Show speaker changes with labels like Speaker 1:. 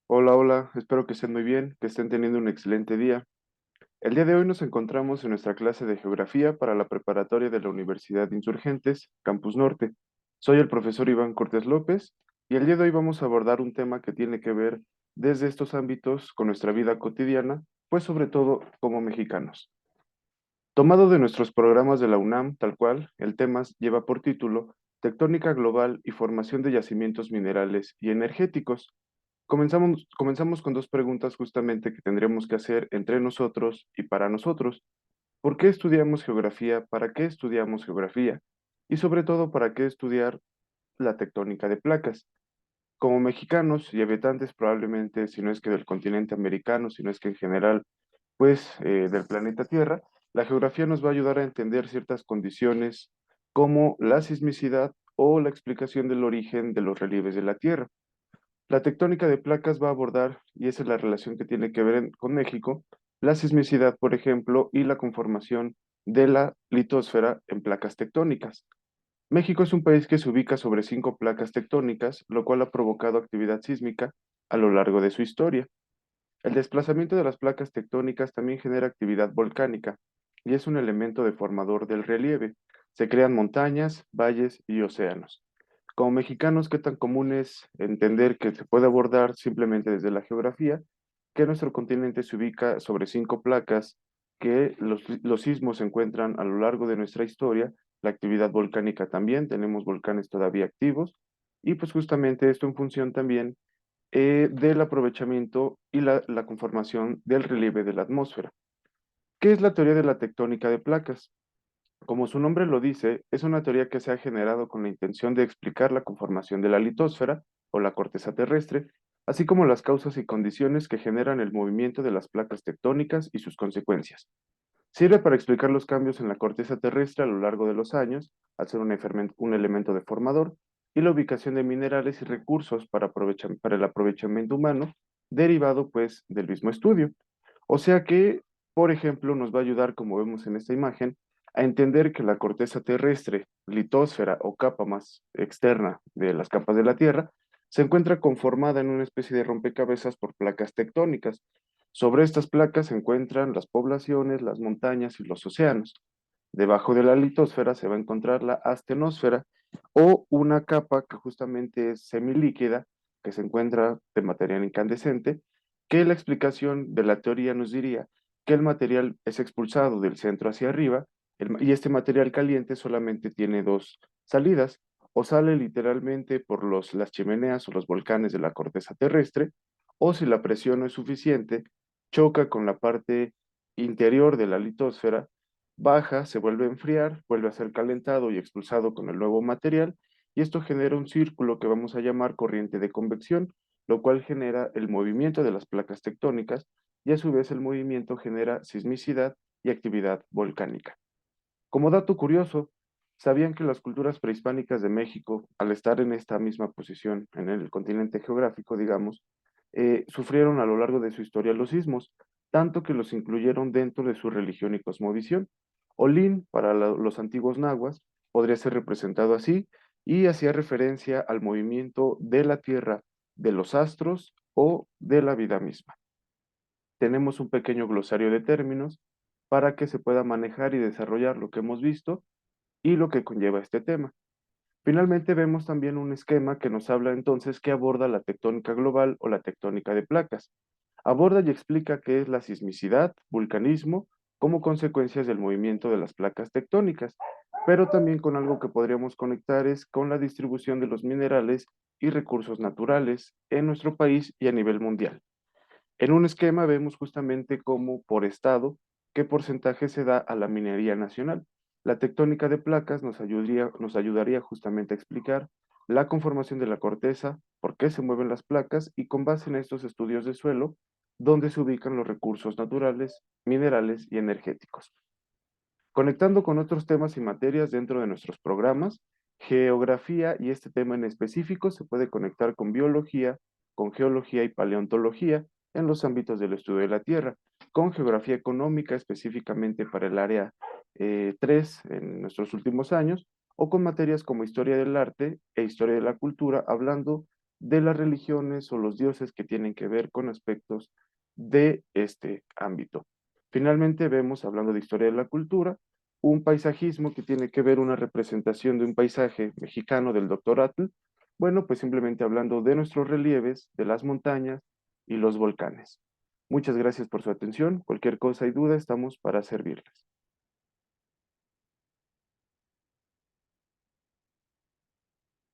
Speaker 1: Hola, hola, espero que estén muy bien, que estén teniendo un excelente día. El día de hoy nos encontramos en nuestra clase de geografía para la preparatoria de la Universidad de Insurgentes, Campus Norte. Soy el profesor Iván Cortés López y el día de hoy vamos a abordar un tema que tiene que ver desde estos ámbitos con nuestra vida cotidiana, pues sobre todo como mexicanos. Tomado de nuestros programas de la UNAM, tal cual, el tema lleva por título Tectónica Global y Formación de Yacimientos Minerales y Energéticos. Comenzamos con dos preguntas justamente que tendríamos que hacer entre nosotros y para nosotros. ¿Por qué estudiamos geografía? ¿Para qué estudiamos geografía? Y sobre todo, ¿para qué estudiar la tectónica de placas? Como mexicanos y habitantes probablemente, si no es que del continente americano, si no es que en general, pues del planeta Tierra, la geografía nos va a ayudar a entender ciertas condiciones como la sismicidad o la explicación del origen de los relieves de la Tierra. La tectónica de placas va a abordar, y esa es la relación que tiene que ver con México, la sismicidad, por ejemplo, y la conformación de la litosfera en placas tectónicas. México es un país que se ubica sobre 5 placas tectónicas, lo cual ha provocado actividad sísmica a lo largo de su historia. El desplazamiento de las placas tectónicas también genera actividad volcánica y es un elemento deformador del relieve. Se crean montañas, valles y océanos. Como mexicanos, ¿qué tan común es entender que se puede abordar simplemente desde la geografía, que nuestro continente se ubica sobre 5 placas, que los sismos se encuentran a lo largo de nuestra historia, la actividad volcánica también, tenemos volcanes todavía activos, y pues justamente esto en función también del aprovechamiento y la conformación del relieve de la atmósfera? ¿Qué es la teoría de la tectónica de placas? Como su nombre lo dice, es una teoría que se ha generado con la intención de explicar la conformación de la litosfera o la corteza terrestre, así como las causas y condiciones que generan el movimiento de las placas tectónicas y sus consecuencias. Sirve para explicar los cambios en la corteza terrestre a lo largo de los años, al ser un elemento deformador, y la ubicación de minerales y recursos para el aprovechamiento humano, derivado pues del mismo estudio. O sea que, por ejemplo, nos va a ayudar, como vemos en esta imagen, a entender que la corteza terrestre, litósfera o capa más externa de las capas de la Tierra, se encuentra conformada en una especie de rompecabezas por placas tectónicas. Sobre estas placas se encuentran las poblaciones, las montañas y los océanos. Debajo de la litosfera se va a encontrar la astenosfera o una capa que justamente es semilíquida, que se encuentra de material incandescente, que la explicación de la teoría nos diría que el material es expulsado del centro hacia arriba y este material caliente solamente tiene dos salidas, o sale literalmente por las chimeneas o los volcanes de la corteza terrestre, o si la presión no es suficiente, choca con la parte interior de la litosfera, baja, se vuelve a enfriar, vuelve a ser calentado y expulsado con el nuevo material, y esto genera un círculo que vamos a llamar corriente de convección, lo cual genera el movimiento de las placas tectónicas y a su vez el movimiento genera sismicidad y actividad volcánica. Como dato curioso, ¿sabían que las culturas prehispánicas de México, al estar en esta misma posición, en el continente geográfico, digamos, sufrieron a lo largo de su historia los sismos, tanto que los incluyeron dentro de su religión y cosmovisión? Olin, para los antiguos nahuas, podría ser representado así y hacía referencia al movimiento de la Tierra, de los astros o de la vida misma. Tenemos un pequeño glosario de términos para que se pueda manejar y desarrollar lo que hemos visto y lo que conlleva este tema. Finalmente vemos también un esquema que nos habla entonces que aborda la tectónica global o la tectónica de placas. Aborda y explica qué es la sismicidad, vulcanismo, como consecuencias del movimiento de las placas tectónicas, pero también con algo que podríamos conectar es con la distribución de los minerales y recursos naturales en nuestro país y a nivel mundial. En un esquema vemos justamente cómo por estado, qué porcentaje se da a la minería nacional. La tectónica de placas nos ayudaría justamente a explicar la conformación de la corteza, por qué se mueven las placas y con base en estos estudios de suelo, dónde se ubican los recursos naturales, minerales y energéticos. Conectando con otros temas y materias dentro de nuestros programas, geografía y este tema en específico se puede conectar con biología, con geología y paleontología en los ámbitos del estudio de la Tierra, con geografía económica específicamente para el área 3 en nuestros últimos años, o con materias como historia del arte e historia de la cultura, hablando de las religiones o los dioses que tienen que ver con aspectos de este ámbito. Finalmente vemos, hablando de historia de la cultura, un paisajismo que tiene que ver una representación de un paisaje mexicano del Dr. Atl, bueno, pues simplemente hablando de nuestros relieves, de las montañas y los volcanes. Muchas gracias por su atención. Cualquier cosa y duda estamos para servirles.